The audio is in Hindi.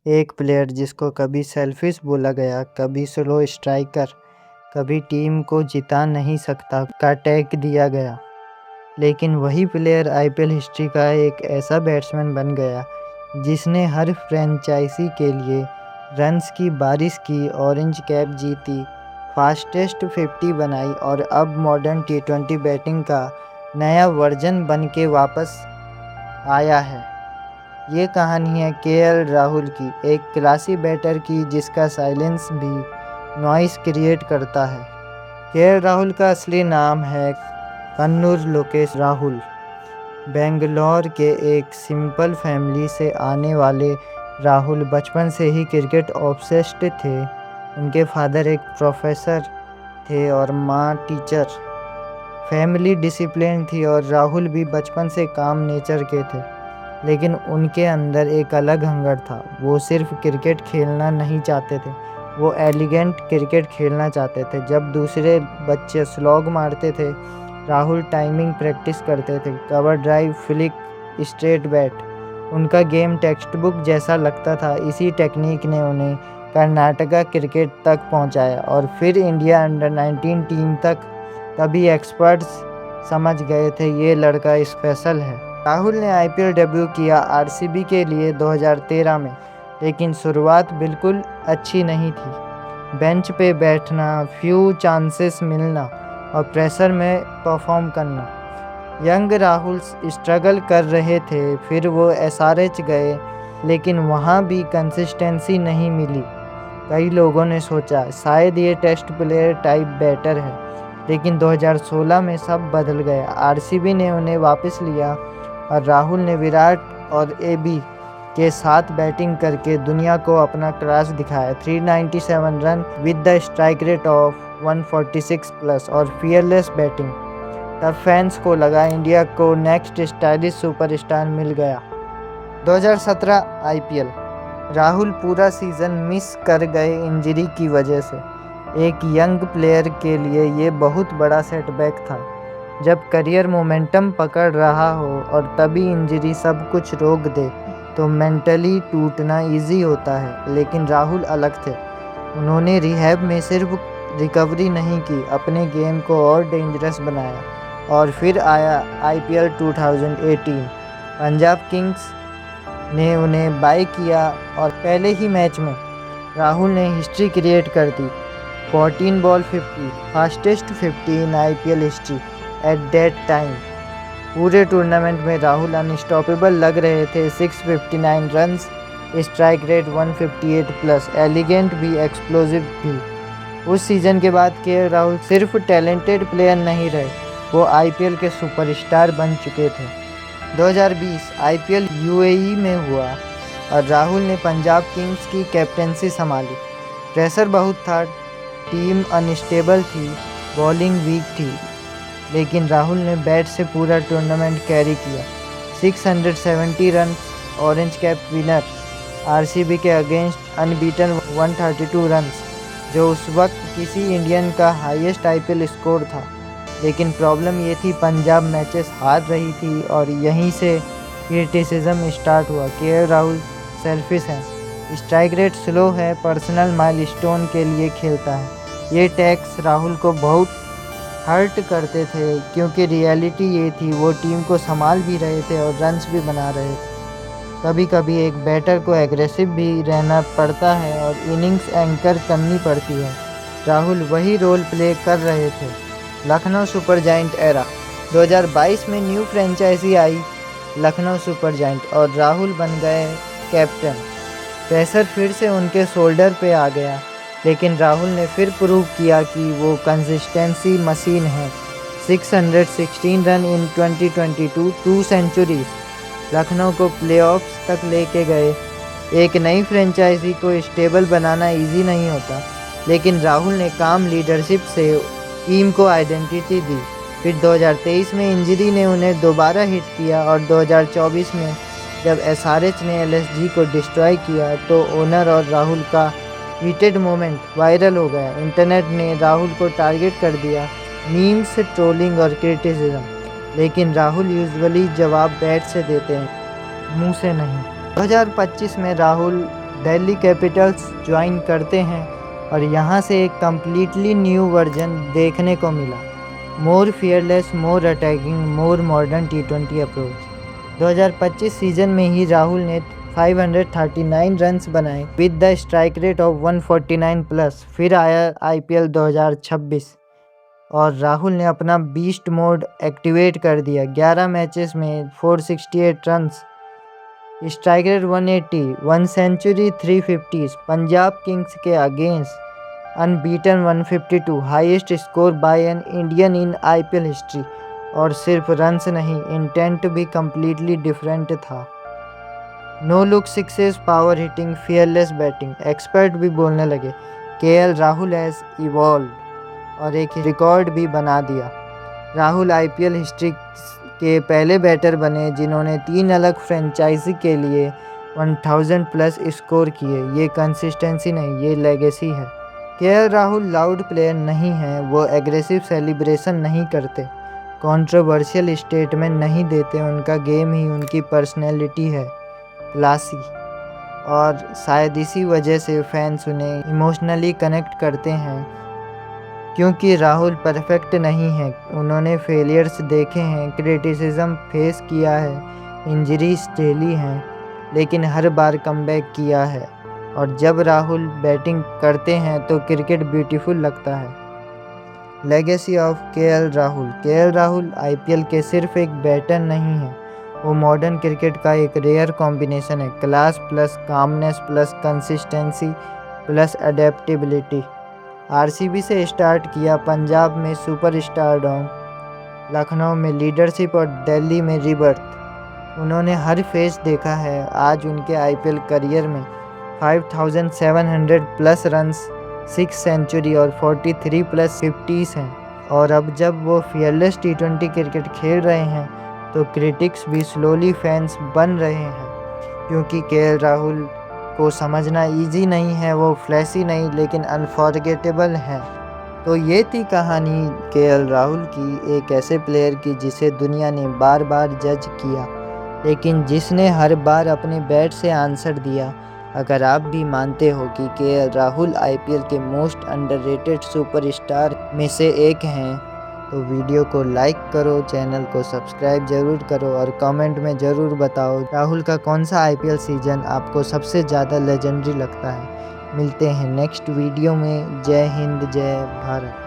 एक प्लेयर जिसको कभी सेल्फिश बोला गया, कभी स्लो स्ट्राइकर, कभी टीम को जिता नहीं सकता का टैग दिया गया। लेकिन वही प्लेयर आईपीएल हिस्ट्री का एक ऐसा बैट्समैन बन गया जिसने हर फ्रेंचाइजी के लिए रन्स की बारिश की, ऑरेंज कैप जीती, फास्टेस्ट 50 बनाई और अब मॉडर्न टी20 बैटिंग का नया वर्जन बन के वापस आया है। ये कहानी है केएल राहुल की, एक क्लासी बैटर की जिसका साइलेंस भी नॉइस क्रिएट करता है। केएल राहुल का असली नाम है कन्नूर लोकेश राहुल। बेंगलोर के एक सिंपल फैमिली से आने वाले राहुल बचपन से ही क्रिकेट ऑब्सेस्ड थे। उनके फादर एक प्रोफेसर थे और माँ टीचर। फैमिली डिसिप्लिन थी और राहुल भी बचपन से काम नेचर के थे, लेकिन उनके अंदर एक अलग हंगर था। वो सिर्फ क्रिकेट खेलना नहीं चाहते थे, वो एलिगेंट क्रिकेट खेलना चाहते थे। जब दूसरे बच्चे स्लॉग मारते थे, राहुल टाइमिंग प्रैक्टिस करते थे, cover drive, flick, straight bat. उनका गेम टेक्स्ट बुक जैसा लगता था। इसी टेक्निक ने उन्हें कर्नाटका क्रिकेट तक पहुंचाया और फिर इंडिया अंडर 19 टीम तक। तभी एक्सपर्ट्स समझ गए थे ये लड़का स्पेशल है। राहुल ने आईपीएल डेब्यू किया आरसीबी के लिए 2013 में, लेकिन शुरुआत बिल्कुल अच्छी नहीं थी। बेंच पे बैठना, फ्यू चांसेस मिलना और प्रेशर में परफॉर्म करना। यंग राहुल स्ट्रगल कर रहे थे। फिर वो एसआरएच गए, लेकिन वहाँ भी कंसिस्टेंसी नहीं मिली। कई लोगों ने सोचा शायद ये टेस्ट प्लेयर टाइप बैटर है, लेकिन 2016 में सब बदल गया। आरसीबी ने उन्हें वापस लिया और राहुल ने विराट और एबी के साथ बैटिंग करके दुनिया को अपना क्लास दिखाया। 397 run with the strike rate of 146 plus और फियरलेस बैटिंग। तब फैंस को लगा इंडिया को नेक्स्ट स्टाइलिश सुपरस्टार मिल गया। 2017 आईपीएल, राहुल पूरा सीजन मिस कर गए इंजरी की वजह से। एक यंग प्लेयर के लिए ये बहुत बड़ा सेटबैक था। जब करियर मोमेंटम पकड़ रहा हो और तभी इंजरी सब कुछ रोक दे, तो मेंटली टूटना इजी होता है। लेकिन राहुल अलग थे। उन्होंने रिहैब में सिर्फ रिकवरी नहीं की, अपने गेम को और डेंजरस बनाया। और फिर आया आईपीएल 2018। पंजाब किंग्स ने उन्हें बाय किया और पहले ही मैच में राहुल ने हिस्ट्री क्रिएट कर दी। 14 ball 50, fastest 50 in IPL history at that time. पूरे टूर्नामेंट में राहुल अनस्टॉपेबल लग रहे थे। 659 runs, strike rate 158 plus, elegant भी, एक्सप्लोसिव भी। उस सीज़न के बाद केएल राहुल सिर्फ टैलेंटेड प्लेयर नहीं रहे, वो आईपीएल के सुपरस्टार बन चुके थे। 2020 आईपीएल यूएई में हुआ और राहुल ने पंजाब किंग्स की कैप्टेंसी संभाली। प्रेशर बहुत था, टीम अनस्टेबल थी, बॉलिंग वीक थी, लेकिन राहुल ने बैट से पूरा टूर्नामेंट कैरी किया। 670 run, orange cap winner, RCB के अगेंस्ट अनबीटन 132 रन्स, जो उस वक्त किसी इंडियन का हाईएस्ट आईपीएल स्कोर था। लेकिन प्रॉब्लम ये थी, पंजाब मैचेस हार रही थी और यहीं से क्रिटिसिज्म स्टार्ट हुआ। केएल राहुल सेल्फिश है, स्ट्राइक रेट स्लो है, पर्सनल माइलस्टोन के लिए खेलता है। ये टैग्स राहुल को बहुत हर्ट करते थे, क्योंकि रियलिटी ये थी वो टीम को संभाल भी रहे थे और रन्स भी बना रहे थे। कभी कभी एक बैटर को एग्रेसिव भी रहना पड़ता है और इनिंग्स एंकर करनी पड़ती है। राहुल वही रोल प्ले कर रहे थे। लखनऊ सुपर जायंट एरा 2022 में new franchisee I, Lucknow super giant, और राहुल बन गए कैप्टन। प्रेशर फिर से उनके शोल्डर पे आ गया, लेकिन राहुल ने फिर प्रूव किया कि वो कंसिस्टेंसी मशीन है। 616 रन इन 2022, 2 सेंचुरीज, लखनऊ को प्लेऑफ्स तक लेके गए। एक नई फ्रेंचाइजी को स्टेबल बनाना इजी नहीं होता, लेकिन राहुल ने काम लीडरशिप से टीम को आइडेंटिटी दी। फिर 2023 में इंजरी ने उन्हें दोबारा हिट किया और 2024 में जब एसआरएच ने एलएसजी को डिस्ट्रॉय किया, तो ओनर और राहुल का हीटेड मोमेंट वायरल हो गया। इंटरनेट ने राहुल को टारगेट कर दिया, मीम्स, ट्रोलिंग और क्रिटिसिज्म। लेकिन राहुल यूजुअली जवाब बैट से देते हैं, मुंह से नहीं। 2025 में राहुल दिल्ली कैपिटल्स ज्वाइन करते हैं और यहाँ से एक कम्प्लीटली न्यू वर्जन देखने को मिला। मोर फियरलेस, मोर अटैकिंग, मोर मॉडर्न टी20 अप्रोच। 2025 सीजन में ही राहुल ने 539 रन्स बनाए with the strike rate of 149 plus. फिर आया IPL 2026 और राहुल ने अपना बीस्ट मोड एक्टिवेट कर दिया। 11 मैचेस में 468 runs, strike rate 180, 1 century, 350। Punjab Kings के against unbeaten 152, highest score by an Indian in IPL history. और सिर्फ रन्स नहीं, इंटेंट भी कम्प्लीटली डिफरेंट था। No look sixes, power hitting, fearless batting. Expert भी बोलने लगे KL राहुल हैज़ इवॉल्व और एक रिकॉर्ड भी बना दिया। राहुल IPL हिस्ट्री के पहले बैटर बने जिन्होंने 3 अलग फ्रेंचाइजी के लिए 1000 प्लस स्कोर किए। ये कंसिस्टेंसी नहीं, ये लेगेसी है। KL राहुल लाउड प्लेयर नहीं है, वो एग्रेसिव सेलिब्रेशन नहीं करते, कंट्रोवर्शियल स्टेटमेंट नहीं देते। उनका गेम ही उनकी पर्सनैलिटी है, क्लासी। और शायद इसी वजह से फैंस उन्हें इमोशनली कनेक्ट करते हैं, क्योंकि राहुल परफेक्ट नहीं है। उन्होंने फेलियर्स देखे हैं, क्रिटिसिज्म फेस किया है, इंजरीज झेली हैं, लेकिन हर बार कमबैक किया है। और जब राहुल बैटिंग करते हैं तो क्रिकेट ब्यूटीफुल लगता है। Legacy of KL Rahul. KL Rahul IPL के सिर्फ एक बैटर नहीं है, वो मॉडर्न क्रिकेट का एक रेयर कॉम्बिनेशन है। Class plus calmness plus consistency plus adaptability. RCB से स्टार्ट किया, पंजाब में सुपरस्टारडॉम, लखनऊ में लीडरशिप और दिल्ली में रिबर्थ। उन्होंने हर फेस देखा है। आज उनके IPL करियर में 5700 प्लस रन्स, 6 सेंचुरी और 43 प्लस 50s हैं। और अब जब वो फियरलेस T20 क्रिकेट खेल रहे हैं तो क्रिटिक्स भी स्लोली फैंस बन रहे हैं, क्योंकि KL राहुल को समझना इजी नहीं है। वो फ्लैशी नहीं लेकिन अनफॉरगेटेबल है। तो ये थी कहानी KL राहुल की, एक ऐसे प्लेयर की जिसे दुनिया ने बार बार जज किया, लेकिन जिसने हर बार अपने बैट से आंसर दिया। अगर आप भी मानते हो कि KL राहुल IPL के मोस्ट अंडररेटेड सुपरस्टार में से एक हैं, तो वीडियो को लाइक करो, चैनल को सब्सक्राइब जरूर करो और कमेंट में ज़रूर बताओ राहुल का कौन सा IPL सीजन आपको सबसे ज़्यादा लेजेंडरी लगता है। मिलते हैं नेक्स्ट वीडियो में। जय हिंद, जय भारत।